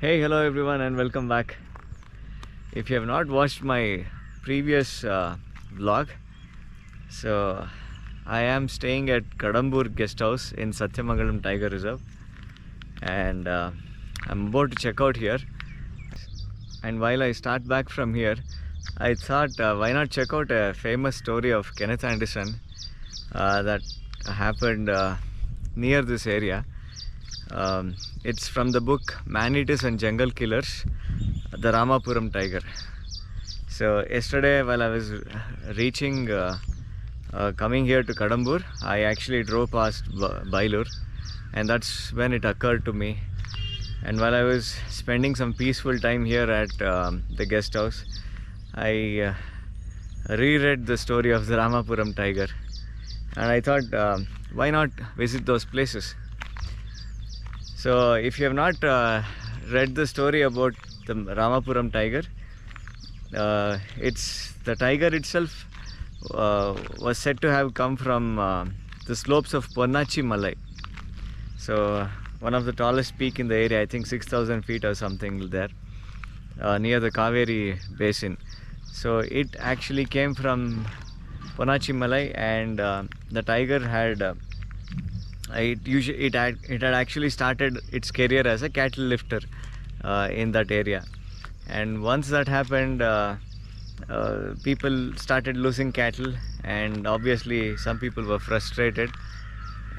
Hey, hello everyone and welcome back. If you have not watched my previous vlog, so I am staying at Kadambur guest house in Satyamangalam Tiger Reserve, and I'm about to check out here. And while I start back from here, I thought why not check out a famous story of Kenneth Anderson that happened near this area. It's from the book Man-Eaters and Jungle Killers, the Ramapuram Tiger. So yesterday while I was reaching coming here to Kadambur, I actually drove past Bylur, and that's when it occurred to me. And while I was spending some peaceful time here at the guest house, I reread the story of the Ramapuram Tiger, and I thought why not visit those places. So if you have not read the story about the Ramapuram Tiger, the tiger itself was said to have come from the slopes of Ponnachi Malai. So one of the tallest peak in the area, I think 6,000 feet or something there, near the Kaveri basin. So it actually came from Ponnachi Malai, and the tiger had it had actually started its career as a cattle lifter in that area. And once that happened, people started losing cattle, and obviously some people were frustrated,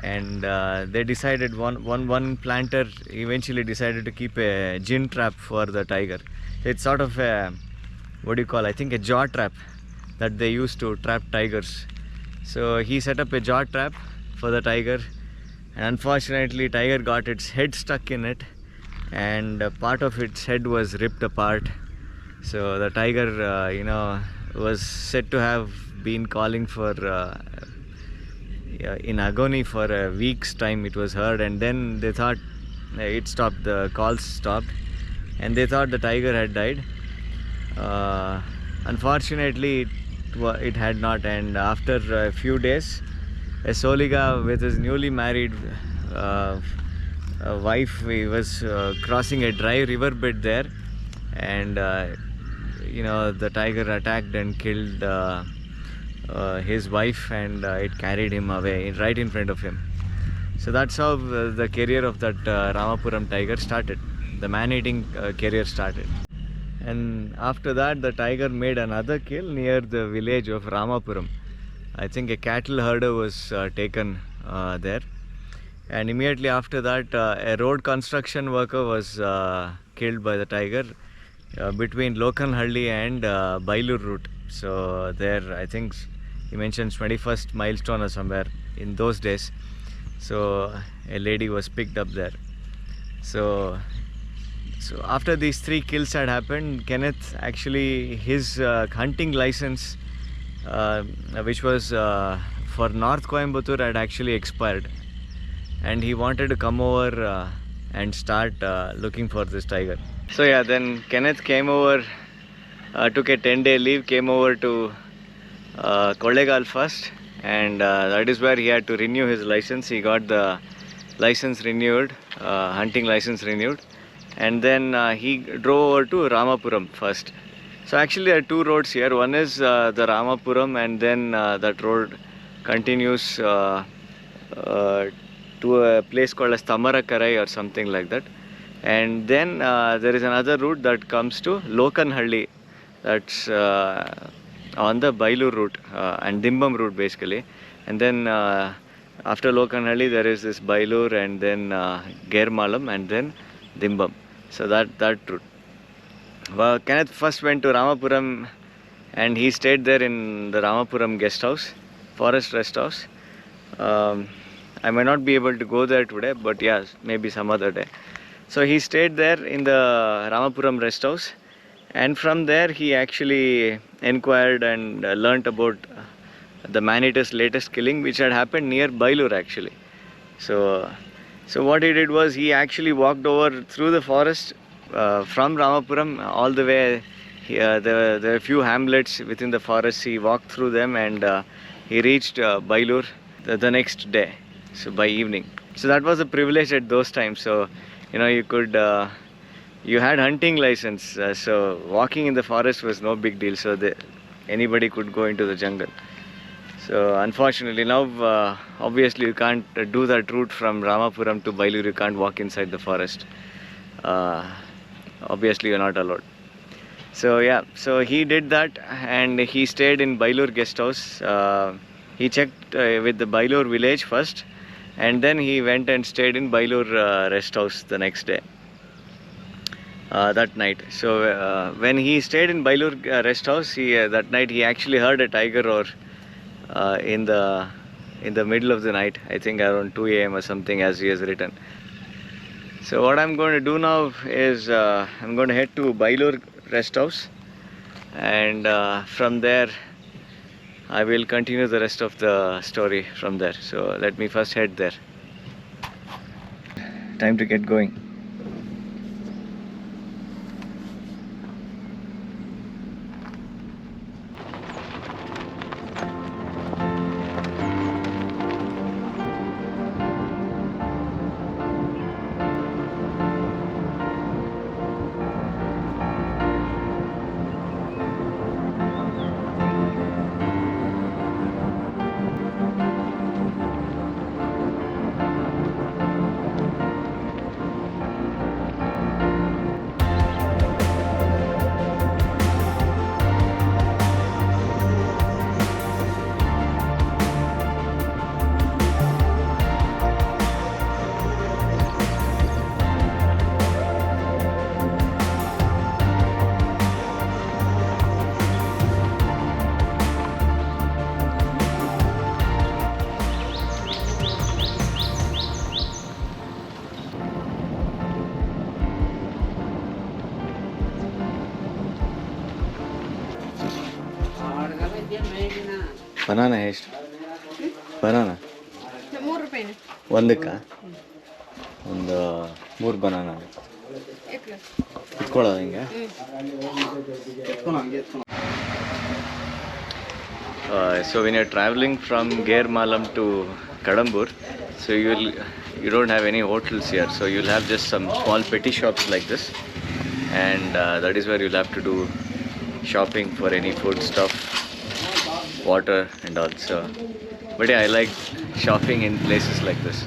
and they decided, one planter eventually decided to keep a gin trap for the tiger. It's sort of a, what do you call, I think a jaw trap that they used to trap tigers. So he set up a jaw trap for the tiger, and unfortunately tiger got its head stuck in it, and part of its head was ripped apart. So the tiger was said to have been calling for in agony for a week's time. It was heard, and then they thought it stopped, the calls stopped, and they thought the tiger had died. Unfortunately it had not, and after a few days, a Soliga with his newly married wife, he was crossing a dry riverbed there, and the tiger attacked and killed his wife, and it carried him away right in front of him. So that's how the career of that Ramapuram tiger started. The man-eating career started. And after that, the tiger made another kill near the village of Ramapuram. I think a cattle herder was taken there, and immediately after that a road construction worker was killed by the tiger between Lokanhalli and Bylur route. So there, I think he mentions 21st milestone or somewhere in those days. So a lady was picked up there. So after these three kills had happened, Kenneth actually, his hunting license, which was for North Coimbatore, had actually expired, and he wanted to come over and start looking for this tiger. So yeah, then Kenneth came over, took a 10-day leave, came over to kollegal first, and that is where he had to renew his license. He got the license renewed, hunting license renewed, and then he drove over to Ramapuram first. So actually there are two roads here. One is the Ramapuram, and then that road continues to a place called as Tamarakarai or something like that. And then there is another route that comes to Lokanhalli, that's on the Bylur route and Dimbum route basically. And then after Lokanhalli there is this Bylur, and then Germalam, and then Dimbum. So that route. Well, Kenneth first went to Ramapuram, and he stayed there in the Ramapuram guest house, forest rest house. I may not be able to go there today, but yeah, maybe some other day. So he stayed there in the Ramapuram rest house, and from there he actually inquired and learnt about the man-eater's latest killing, which had happened near Bylur actually. So what he did was, he actually walked over through the forest from Ramapuram all the way. There were a few hamlets within the forest. He walked through them, and he reached Bylur the next day, so by evening. So that was a privilege at those times. So you could You had hunting license, so walking in the forest was no big deal. So anybody could go into the jungle. So unfortunately now, obviously you can't do that route from Ramapuram to Bylur. You can't walk inside the forest. Uh, Obviously you're not allowed. So yeah, so he did that and he stayed in Bylur guest house. He checked with the Bylur village first, and then he went and stayed in Bylur rest house the next day. That night. So when he stayed in Bylur rest house, he that night he actually heard a tiger roar in the middle of the night. I think around 2 a.m. or something, as he has written. So what I'm going to do now is I'm going to head to Bylur rest house, and from there I will continue the rest of the story from there. So let me first head there. Time to get going. Banana ಎಷ್ಟು banana ₹3 ಒಂದಕ್ಕೆ ಒಂದು 3 banana ಇಟ್ಕೊಳ್ಳೋದು ಹಿಂಗೆ. So when you're traveling from Gairmalam to Kadambur, so you don't have any hotels here, so you'll have just some small petty shops like this, and that is where you'll have to do shopping for any food stuff, water and all. So but yeah, I like shopping in places like this.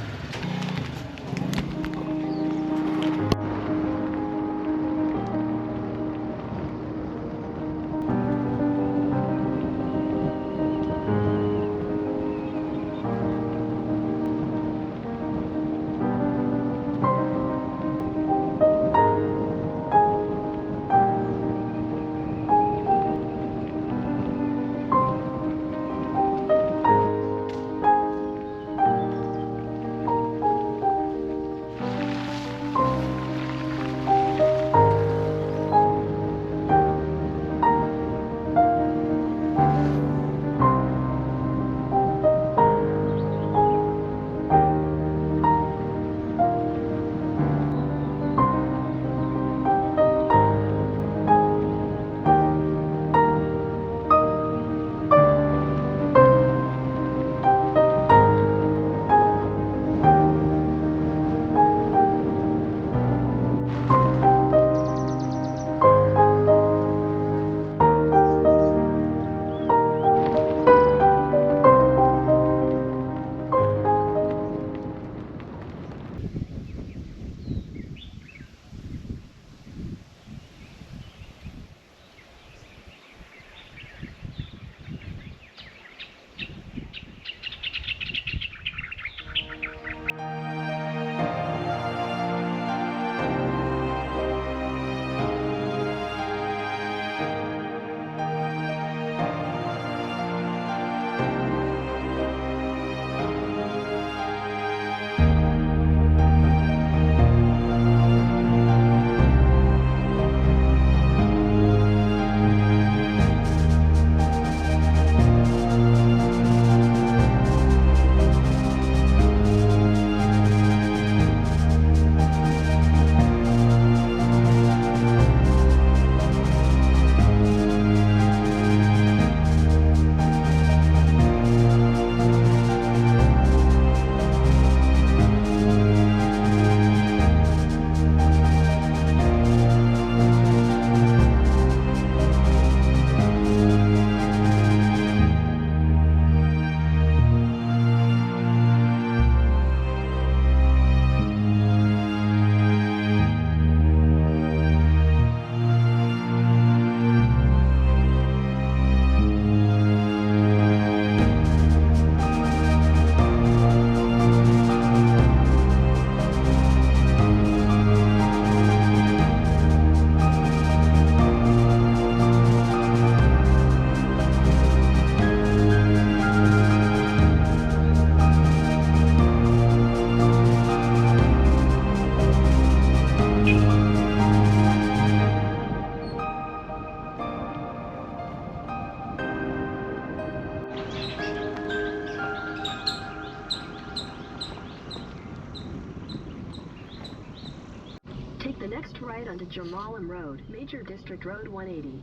onto Jamalam Road, Major District Road 180.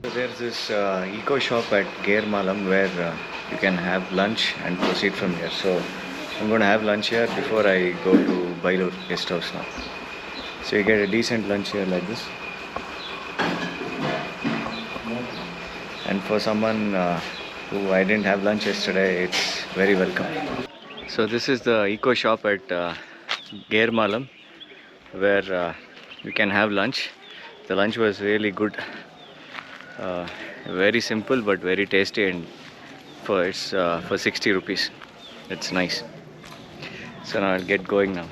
So there's this eco shop at Malam where you can have lunch and proceed from here. So I'm going to have lunch here before I go to Bylure guest house now. So you get a decent lunch here like this. And for someone who I didn't have lunch yesterday, it's very welcome. So this is the eco shop at Malam where you can have lunch. The lunch was really good. Very simple but very tasty, and it's for 60 rupees. It's nice. So now I'll get going now.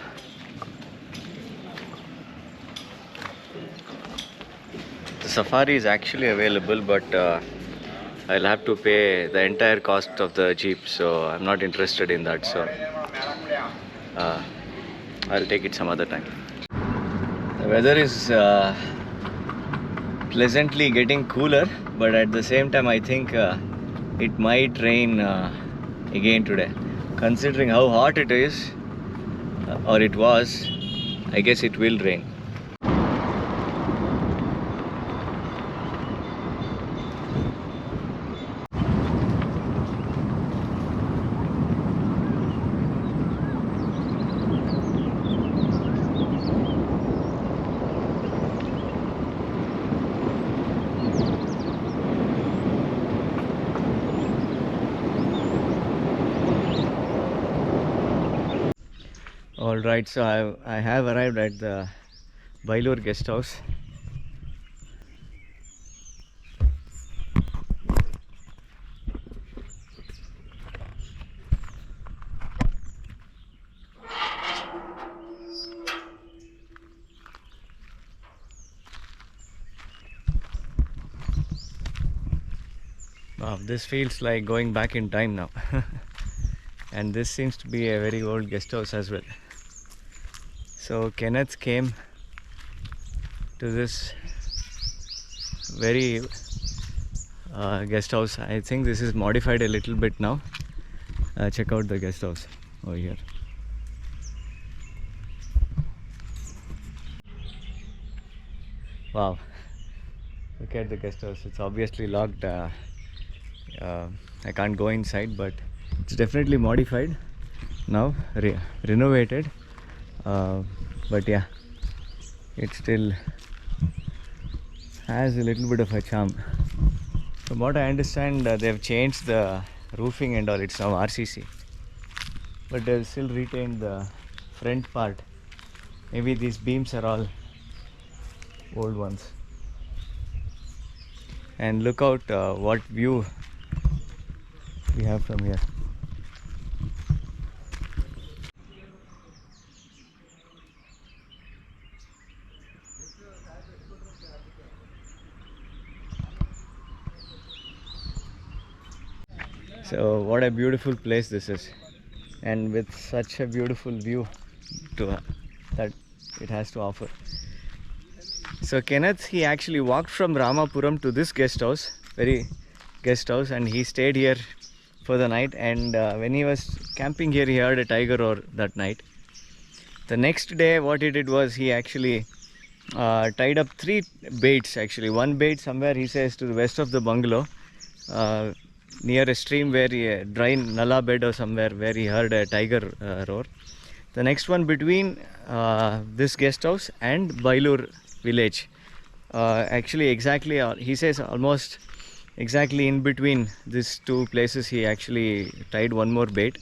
The safari is actually available, but I'll have to pay the entire cost of the jeep, so I'm not interested in that. So I'll take it some other time. The weather is pleasantly getting cooler, but at the same time I think it might rain again today. Considering how hot it is, or it was, I guess it will rain. Alright, so I have arrived at the Bylure guest house. Wow, this feels like going back in time now. And this seems to be a very old guest house as well. So Kenneth came to this very guest house. I think this is modified a little bit now. Check out the guest house over here. Wow, look at the guest house. It's obviously locked. I can't go inside, but it's definitely modified now, renovated. But yeah, it still has a little bit of a charm. From what I understand, they've changed the roofing and all. It's now RCC, but they've still retained the front part. Maybe these beams are all old ones. And look out what view we have from here. So what a beautiful place this is, and with such a beautiful view that it has to offer. So Kenneth, he actually walked from Ramapuram to this guest house, and he stayed here for the night. And when he was camping here, he heard a tiger roar that night. The next day, what he did was he actually tied up 3 baits. Actually, one bait somewhere, he says, to the west of the bungalow, near a stream where a dry nala bed or somewhere where he heard a tiger roar. The next one between this guest house and Bylur village. Actually, exactly, he says almost exactly in between these 2 places, he actually tied one more bait.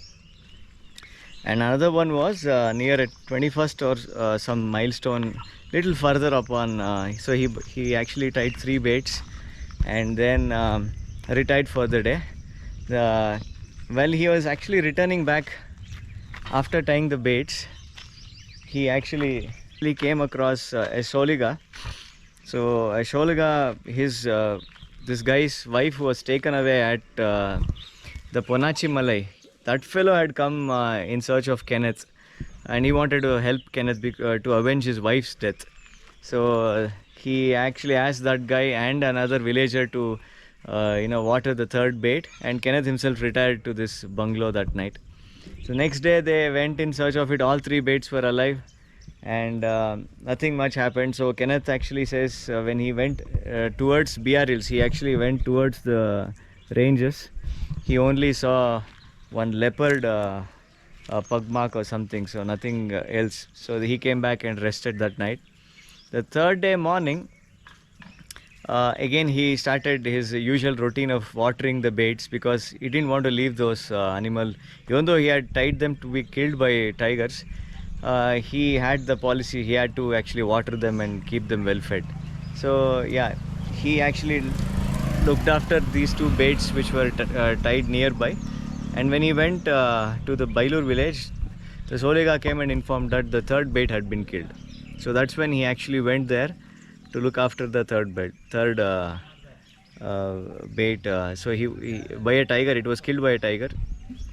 And another one was near a 21st or some milestone, little further up on. So he actually tied 3 baits and then retired for the day. While he was actually returning back after tying the baits, he actually came across a Sholiga. So a Sholiga, this guy's wife was taken away at the Ponachi Malai. That fellow had come in search of Kenneth, and he wanted to help Kenneth to avenge his wife's death. So he actually asked that guy and another villager to water the 3rd bait, and Kenneth himself retired to this bungalow that night. So next day they went in search of it. All 3 baits were alive, and nothing much happened. So Kenneth actually says when he went towards Biarritz, he actually went towards the ranges. He only saw one leopard pug mark or something, so nothing else. So he came back and rested that night. The third day morning, again he started his usual routine of watering the baits, because he didn't want to leave those animal, even though he had tied them to be killed by tigers. He had the policy, he had to actually water them and keep them well fed. So yeah, he actually looked after these two baits which were tied nearby. And when he went to the Bylur village, the kollegal came and informed that the third bait had been killed. So that's when he actually went there to look after the third bait. So he by a tiger. It was killed by a tiger.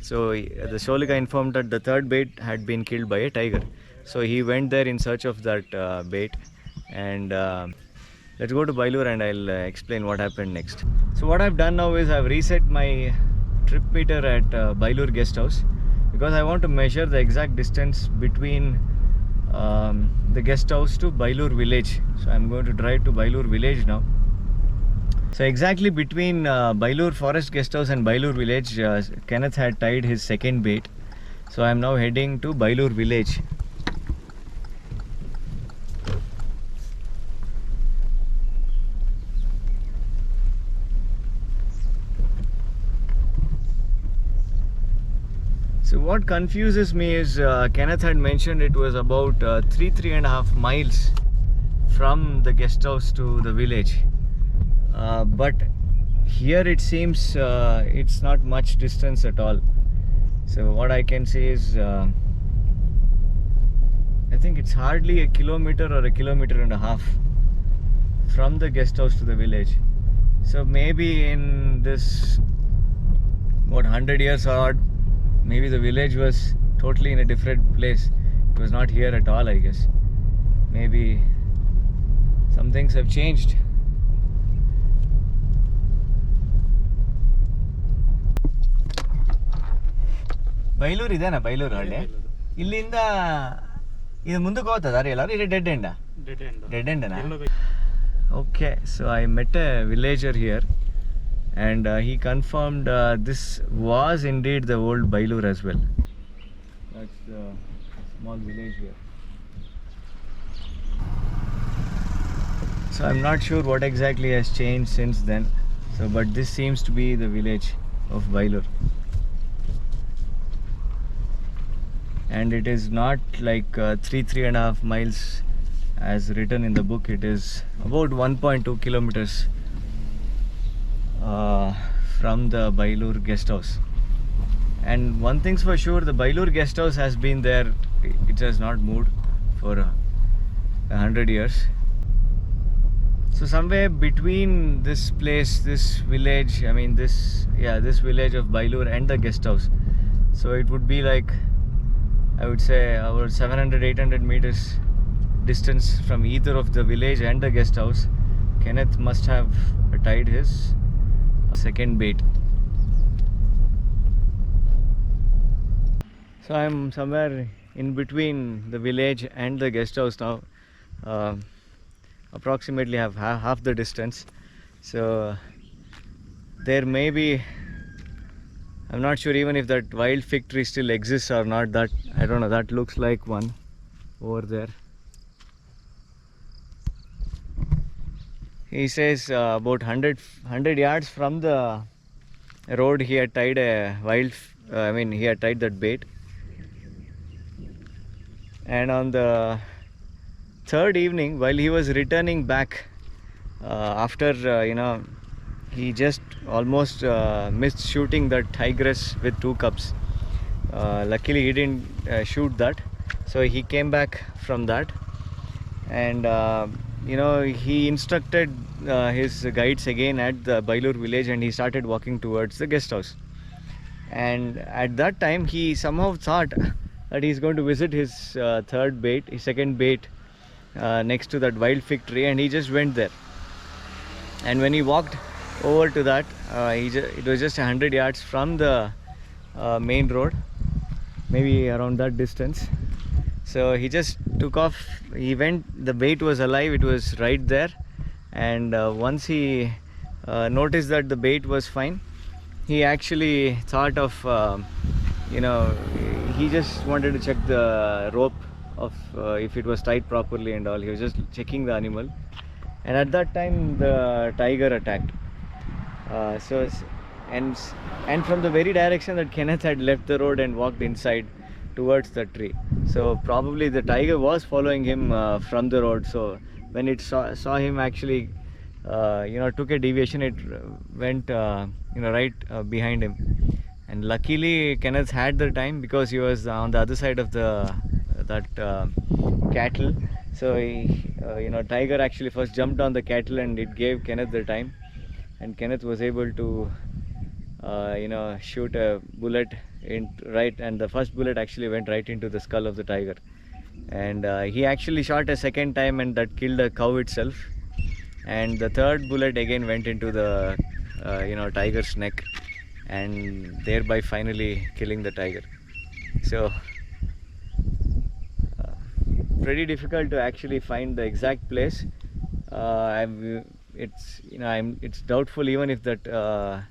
So the kollegal informed that the third bait had been killed by a tiger. So he went there in search of that bait. And let's go to Bylure and I'll explain what happened next. So what I've done now is I've reset my trip meter at Bylure guest house, because I want to measure the exact distance between the guest house to Bylure village. So I'm going to drive to Bylure village now. So exactly between Bylure forest guest house and Bylure village, Kenneth had tied his second bait. So I'm now heading to Bylure village. So what confuses me is Kenneth had mentioned it was about 3.5 miles from the guest house to the village, but here it seems it's not much distance at all. So what I can say is I think it's hardly a kilometer or a kilometer and a half from the guest house to the village. So maybe in this 100 years or maybe the village was totally in a different place. It was not here at all, I guess. Maybe some things have changed. Bylure idena, Bylure hale. Illinda idu munduku hotadare ellaru ide dead end. Dead end na. Okay, so I met a villager here, and he confirmed this was indeed the old Bylure as well. That's the small village here. So I'm not sure what exactly has changed since then. So, but this seems to be the village of Bylure. And it is not like 3.5 miles as written in the book. It is about 1.2 kilometers from the Bylure guest house. And one thing's for sure, the Bylure guest house has been there. It has not moved for 100 years. So somewhere between this place, this village, I mean this village of Bylure and the guest house. So it would be like, I would say, about 700-800 meters distance from either of the village and the guest house. Kenneth must have tied his second bait. So I'm somewhere in between the village and the guest house now. Approximately have half the distance. So there may be, I'm not sure even if that wild fig tree still exists or not. That I don't know. That looks like one over there. He says about 100 yards from the road he had tied a he had tied that bait. And on the third evening, while he was returning back after he just almost missed shooting that tigress with 2 cubs. Luckily he didn't shoot that, so he came back from that, and he instructed his guides again at the Bylure village, and he started walking towards the guest house. And at that time he somehow thought that he's going to visit his second bait next to that wild fig tree, and he just went there. And when he walked over to that, it was just 100 yards from the main road, maybe around that distance. So he just took off. He went, the bait was alive, it was right there. And once he noticed that the bait was fine, he actually thought of, you know, he just wanted to check the rope of if it was tied properly and all. He was just checking the animal. And at that time, the tiger attacked. So, and from the very direction that Kenneth had left the road and walked inside towards the tree. So probably the tiger was following him from the road. So when it saw him actually, you know, took a deviation, it went, you know, right behind him. And luckily Kenneth had the time because he was on the other side of the cattle. So he, you know, tiger actually first jumped on the cattle and it gave Kenneth the time. And Kenneth was able to, you know, shoot a bullet in right, and the first bullet actually went right into the skull of the tiger. And he actually shot a second time, and that killed the cow itself. And the third bullet again went into the, you know, tiger's neck, and thereby finally killing the tiger. So pretty difficult to actually find the exact place. It's, you know, it's doubtful even if that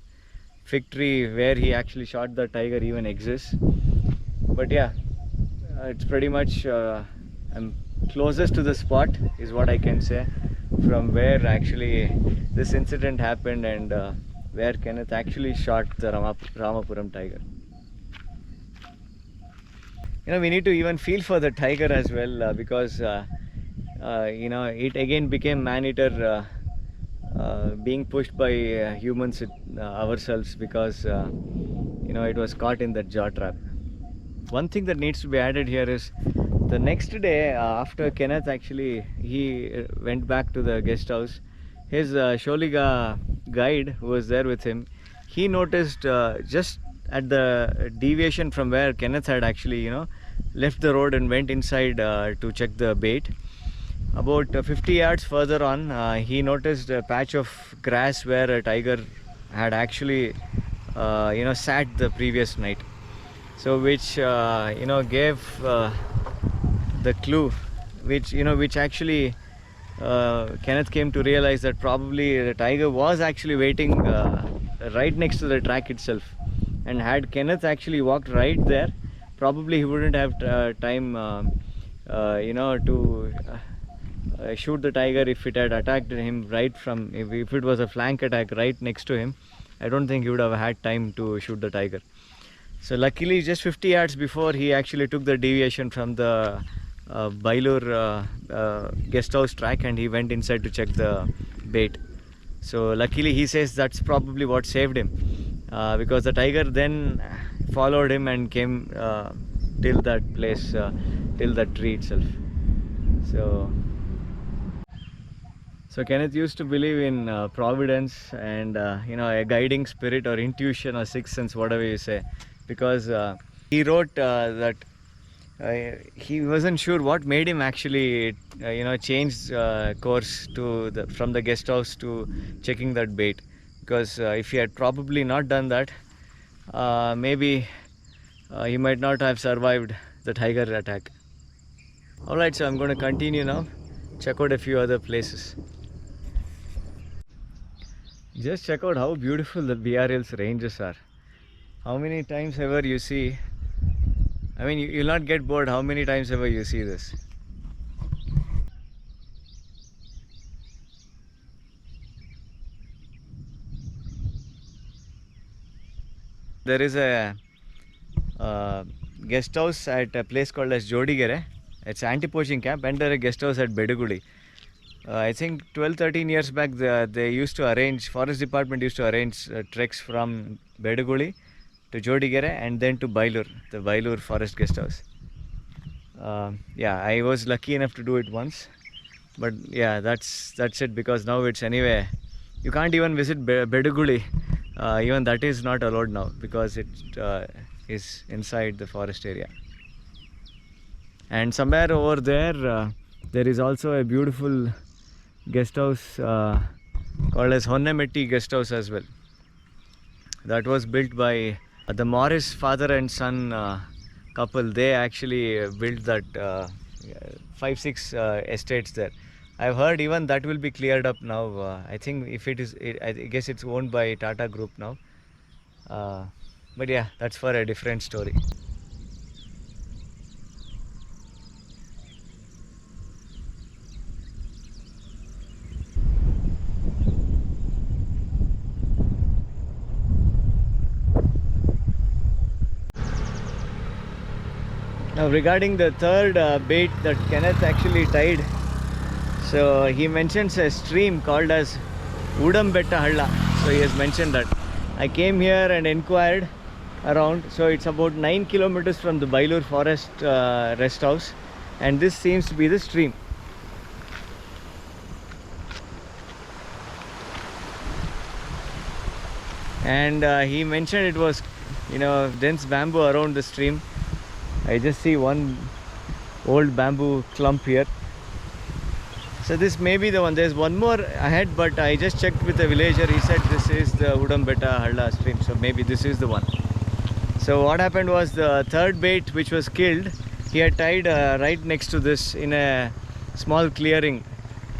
fig tree where he actually shot the tiger even exists. But yeah, it's pretty much I'm closest to the spot is what I can say, from where actually this incident happened and where Kenneth actually shot the Ramapuram tiger. You know, we need to even feel for the tiger as well, because you know, it again became man-eater, being pushed by humans ourselves, because you know, it was caught in that jaw trap. One thing that needs to be added here is the next day, after Kenneth actually went back to the guest house, his Sholiga guide who was there with him, he noticed just at the deviation from where Kenneth had actually, you know, left the road and went inside to check the bait. About 50 yards further on, he noticed a patch of grass where a tiger had actually, you know, sat the previous night. So which, you know, gave the clue, which, you know, which actually Kenneth came to realize that probably the tiger was actually waiting right next to the track itself. And had Kenneth actually walked right there, probably he wouldn't have time, you know, to shoot the tiger if it had attacked him right from, if it was a flank attack right next to him. I don't think he would have had time to shoot the tiger. So luckily, just 50 yards before, he actually took the deviation from the Bylur guest house track, and he went inside to check the bait. So luckily, he says that's probably what saved him, because the tiger then followed him and came till that place, till that tree itself. So Kenneth used to believe in providence and, you know, a guiding spirit or intuition or sixth sense, whatever you say, because he wrote that he wasn't sure what made him actually, you know, change course to from the guest house to checking that bait, because if he had probably not done that, maybe he might not have survived the tiger attack. Alright, so I'm going to continue now, check out a few other places. Just check out how beautiful the BRL's ranges are. How many times ever you see, I mean, you'll not get bored how many times ever you see this. There is a guest house at a place called as Jodigere. It's an anti-poaching camp, and there is a guest house at Bedugudi. I think 12-13 years back, they used to arrange, forest department used to arrange treks from Bedugudi to Jodigere and then to Bylur, the Bylur forest guest house. Yeah, I was lucky enough to do it once, but yeah, that's it, because now it's anyway, you can't even visit Bedugudi, even that is not allowed now, because it is inside the forest area. And somewhere over there, there is also a beautiful guest house called as Honnemetti guest house as well. That was built by the Morris father and son couple, they actually built that 5-6 estates there. I've heard even that will be cleared up now. I think if I guess it's owned by Tata Group now. But yeah, that's for a different story. Now regarding the third bait that Kenneth actually tied, so he mentions a stream called as Udambetta Halla. So he has mentioned that. I came here and inquired around. So it's about 9 kilometers from the Bylur forest rest house, and this seems to be the stream. And he mentioned it was, dense bamboo around the stream. I just see one old bamboo clump here. So this may be the one. There's one more ahead, but I just checked with a villager. He said this is the Udambetta Halla stream, so maybe this is the one. So what happened was, the third bait which was killed, he had tied right next to this in a small clearing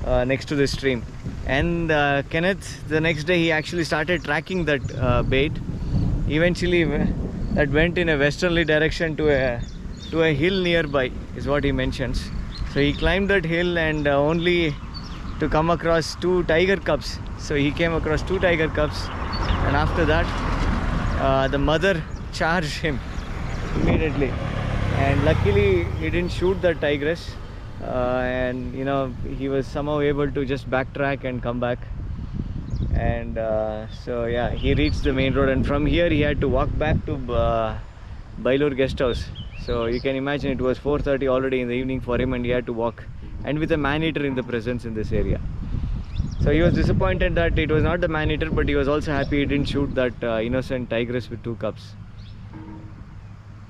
next to the stream. And Kenneth, the next day, he actually started tracking that bait. Eventually that went in a westerly direction to a hill nearby, is what he mentions. So he climbed that hill, and only to come across 2 tiger cubs. So he came across 2 tiger cubs, and after that the mother charged him immediately, and luckily he didn't shoot the tigress, and he was somehow able to just backtrack and come back. And so yeah, he reached the main road, and from here he had to walk back to Bylore guest house. So you can imagine it was 4:30 already in the evening for him, and he had to walk, and with a man-eater in the presence in this area. So he was disappointed that it was not the man-eater, but he was also happy he didn't shoot that innocent tigress with 2 cubs.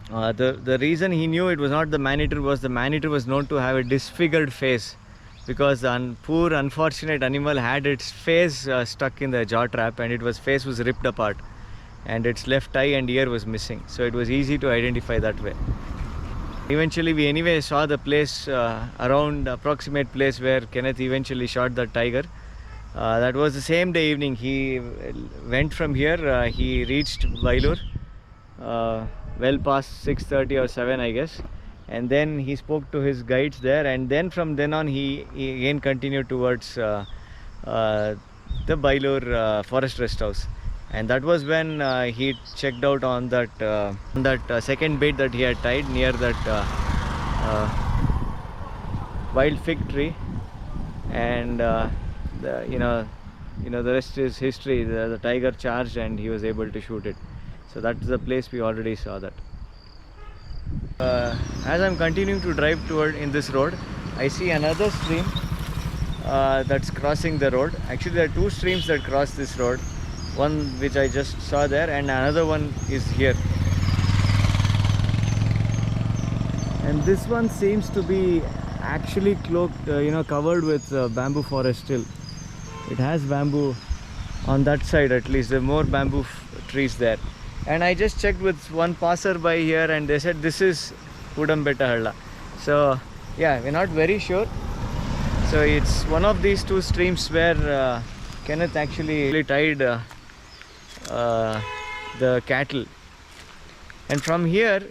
The reason he knew it was not the man-eater was the man-eater was known to have a disfigured face, because the poor unfortunate animal had its face stuck in the jaw trap, and face was ripped apart, and its left eye and ear was missing. So it was easy to identify that way. Eventually we anyway saw the place, around approximate place where Kenneth eventually shot the tiger. That was the same day evening. He went from here, he reached Bylur well past 6:30 or 7, I guess, and then he spoke to his guides there, and then from then on he again continued towards the Bylur forest rest house. And that was when he checked out on that second bait that he had tied near that wild fig tree. And the rest is history. The tiger charged, and he was able to shoot it. So that's the place we already saw that. As I'm continuing to drive in this road, I see another stream that's crossing the road. Actually, there are 2 streams that cross this road. One which I just saw there, and another one is here. And this one seems to be actually cloaked, covered with bamboo forest still. It has bamboo on that side, at least. There are more bamboo trees there. And I just checked with one passerby here, and they said this is Udambetta Halla. So yeah, we're not very sure. So it's one of these 2 streams where Kenneth actually tied the cattle. And from here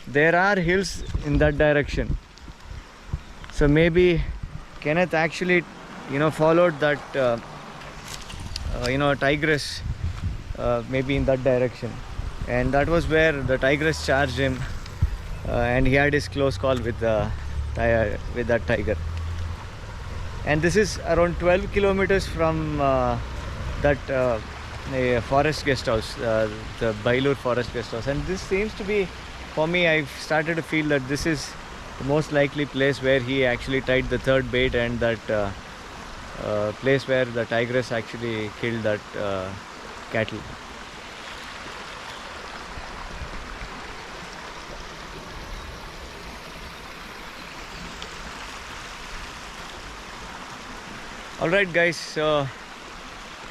there are hills in that direction. So maybe Kenneth actually followed that tigress maybe in that direction, and that was where the tigress charged him, and he had his close call with that tiger. And this is around 12 kilometers from that forest guest house, the Bylur forest guest house. And this seems to be, for me, I've started to feel that this is the most likely place where he actually tied the third bait, and that place where the tigress actually killed that cattle. Alright guys, so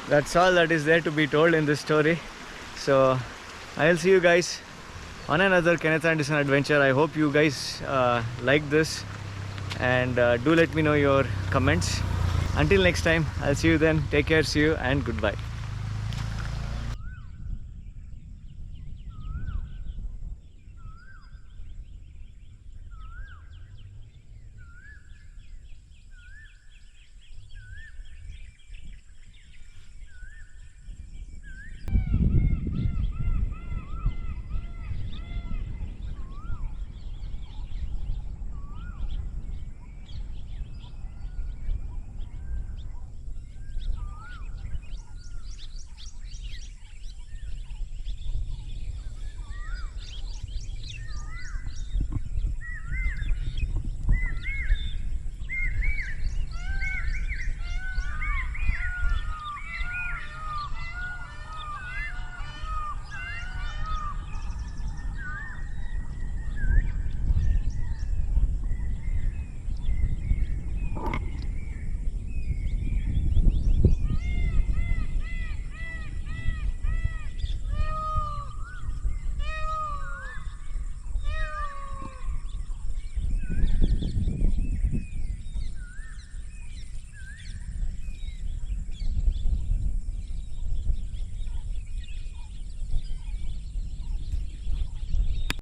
that's all that is there to be told in this story. So I'll see you guys on another Kenneth Anderson adventure. I hope you guys like this, and do let me know your comments. Until next time, I'll see you then. Take care, see you, and goodbye.